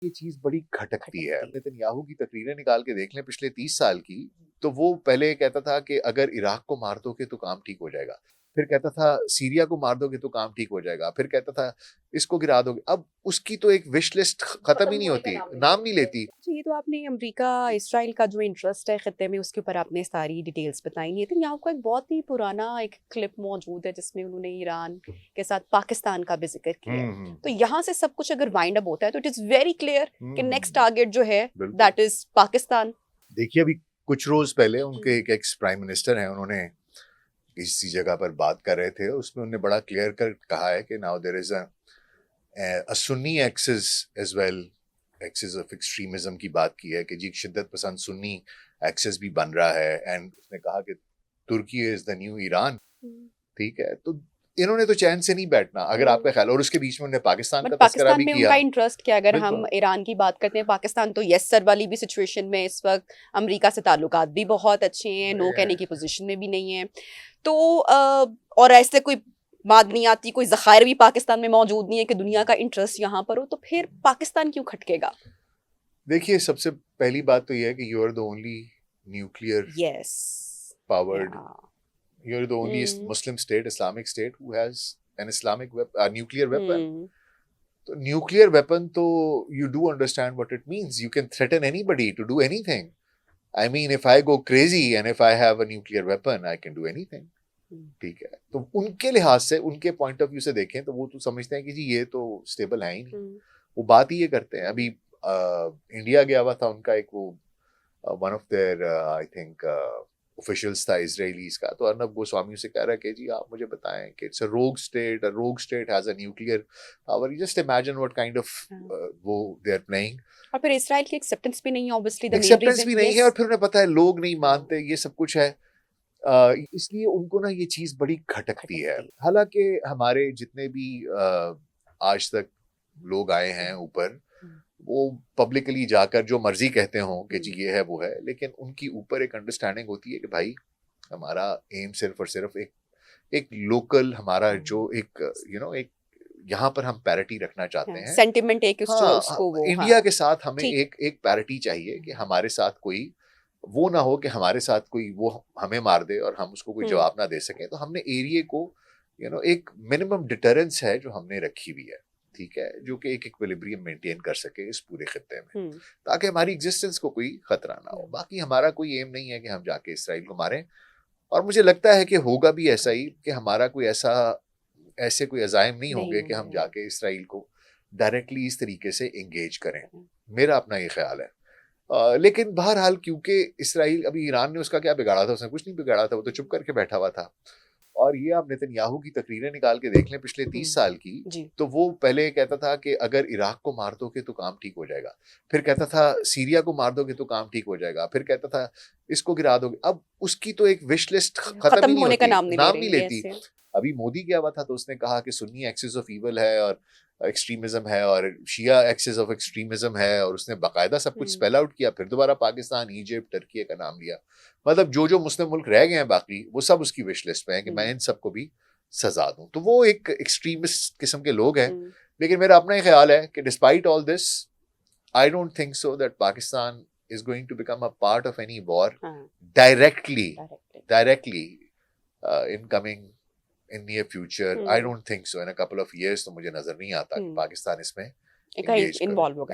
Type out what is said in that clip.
ये चीज बड़ी खटकती है। नेतन्याहू की तकरीरें निकाल के देख लें पिछले 30 साल की, तो वो पहले कहता था कि अगर इराक को मार दोगे तो काम ठीक हो जाएगा, फिर कहता था सीरिया को मार दोगे तो काम ठीक हो जाएगा, फिर कहता था इसको गिरा दोगे। अब उसकी तो एक विश लिस्ट खत्म ही नहीं होती, नाम नहीं लेती। अच्छा, ये तो आपने अमेरिका इसराइल का जो इंटरेस्ट है खत्ते में उसके ऊपर आपने सारी डिटेल्स बताई। नेतन्याहू का एक बहुत ही पुराना एक क्लिप मौजूद है जिसमें उन्होंने ईरान के साथ पाकिस्तान का भी जिक्र किया है। तो यहाँ से सब कुछ अगर वाइंड अप होता है तो इट इज वेरी क्लियर कि नेक्स्ट टारगेट जो है दैट इज पाकिस्तान। देखिए, अभी कुछ रोज पहले उनके एक एक्स प्राइम मिनिस्टर हैं, उन्होंने इसी जगह पर बात कर रहे थे, उसमें उन्होंने बड़ा क्लियर कर कहा है कि now there is a Sunni axis as well, axis of extremism की बात की है कि जी शिद्दत पसंद सुन्नी एक्सिस भी बन रहा है। एंड उसने कहा कि तुर्की इज द न्यू ईरान। ठीक है, तो इन्होंने तो चैन से नहीं बैठना अगर आपका ख्याल। और उसके बीच में उन्होंने पाकिस्तान का तस्करा भी में किया। उनका इंटरेस्ट क्या, अगर हम ईरान की बात करते हैं, पाकिस्तान तो यस सर वाली भी सिचुएशन में इस वक्त, अमेरिका से ताल्लुकात भी बहुत अच्छे हैं, नो कहने की पोजीशन में भी नहीं है। तो और ऐसे कोई मादनियाती कोई ज़खायर भी पाकिस्तान में मौजूद नहीं है कि दुनिया का इंटरेस्ट यहाँ पर हो, तो फिर पाकिस्तान क्यों खटकेगा? देखिए, सबसे पहली बात तो यह है कि you are the only nuclear powered, you are the only Muslim state, Islamic state who has an Islamic nuclear weapon. So nuclear weapon, तो you do understand what it means. You can threaten anybody to do anything. I mean, if I go crazy and if I have a nuclear weapon, I can do anything. ठीक है, तो उनके लिहाज से, उनके point of view से देखें तो वो तो समझते हैं कि जी ये तो स्टेबल है ही नहीं। वो बात ही ये करते हैं। अभी इंडिया गया हुआ था उनका एक वो one of their I think officials था इजराइलीज का, तो अर्नब गोस्वामी से कह रहा है कि जी आप मुझे बताएं कि इट्स अ रोग state has a nuclear power. Just imagine what kind of वो दे आर प्लेइंग। और फिर इजराइल की एक्सेप्टेंस भी नहीं है, obviously the main acceptance reason भी नहीं है, और फिर उन्हें पता है लोग नहीं मानते, ये सब कुछ है। इसलिए उनको ना ये चीज बड़ी खटकती है। हालांकि हमारे जितने भी आज तक लोग आए हैं ऊपर, वो पब्लिकली जाकर जो मर्जी कहते हो कि जी ये है वो है, लेकिन उनकी ऊपर एक अंडरस्टैंडिंग होती है कि भाई हमारा एम सिर्फ और सिर्फ एक लोकल, हमारा जो एक एक यहाँ पर हम पैरिटी रखना चाहते हैं, सेंटिमेंट एक उसको वो, इंडिया के साथ हमें एक पैरिटी चाहिए कि हमारे साथ कोई वो ना हो कि हमारे साथ कोई वो हमें मार दे और हम उसको कोई जवाब ना दे सकें। तो हमने एरिया को एक मिनिमम डिटरेंस है जो हमने रखी हुई है, ठीक है, जो कि एक इक्विलिब्रियम मेंटेन कर सके इस पूरे खित्ते में, ताकि हमारी एग्जिस्टेंस को कोई खतरा ना हो। बाकी हमारा कोई एम नहीं है कि हम जाके इसराइल को मारें, और मुझे लगता है कि होगा भी ऐसा ही, कि हमारा कोई ऐसे कोई अज़ाइम नहीं होंगे कि हम जाके इसराइल को डायरेक्टली इस तरीके से एंगेज करें। मेरा अपना ये ख्याल है। लेकिन बहरहाल, क्योंकि इसराइल, अभी ईरान ने उसका क्या बिगाड़ा था? उसने कुछ नहीं बिगाड़ा था, वो तो चुप करके बैठा हुआ था। और ये आप नेतन्याहू की तकरीरें निकाल के देख लें पिछले 30 साल की, तो वो पहले कहता था कि अगर इराक को मार दोगे तो काम ठीक हो जाएगा, फिर कहता था सीरिया को मार दोगे तो काम ठीक हो जाएगा, फिर कहता था इसको गिरा दोगे। अब उसकी तो एक विश लिस्ट खत्म ही नहीं होती, नाम नहीं लेती। अभी मोदी गया हुआ था तो उसने कहा कि सुन्नी एक्सिस ऑफ ईवल है और एक्सट्रीमिज्म है, और शिया एक्सिस ऑफ एक्सट्रीमिज्म है, और उसने बाकायदा सब कुछ स्पेल आउट किया। फिर दोबारा पाकिस्तान, इजिप्ट, टर्की का नाम लिया। मतलब जो मुस्लिम मुल्क रह गए हैं बाकी, वो सब उसकी विश लिस्ट में है कि मैं इन सबको भी सजा दूं। तो वो एक एक्सट्रीमिस्ट किस्म के लोग हैं। लेकिन मेरा अपना ही ख्याल है कि despite all this, I don't think so that Pakistan is going to become a part of any war directly in coming in near future. I don't think so. In a couple of years तो मुझे नजर नहीं आता कि पाकिस्तान इसमें involve होगा।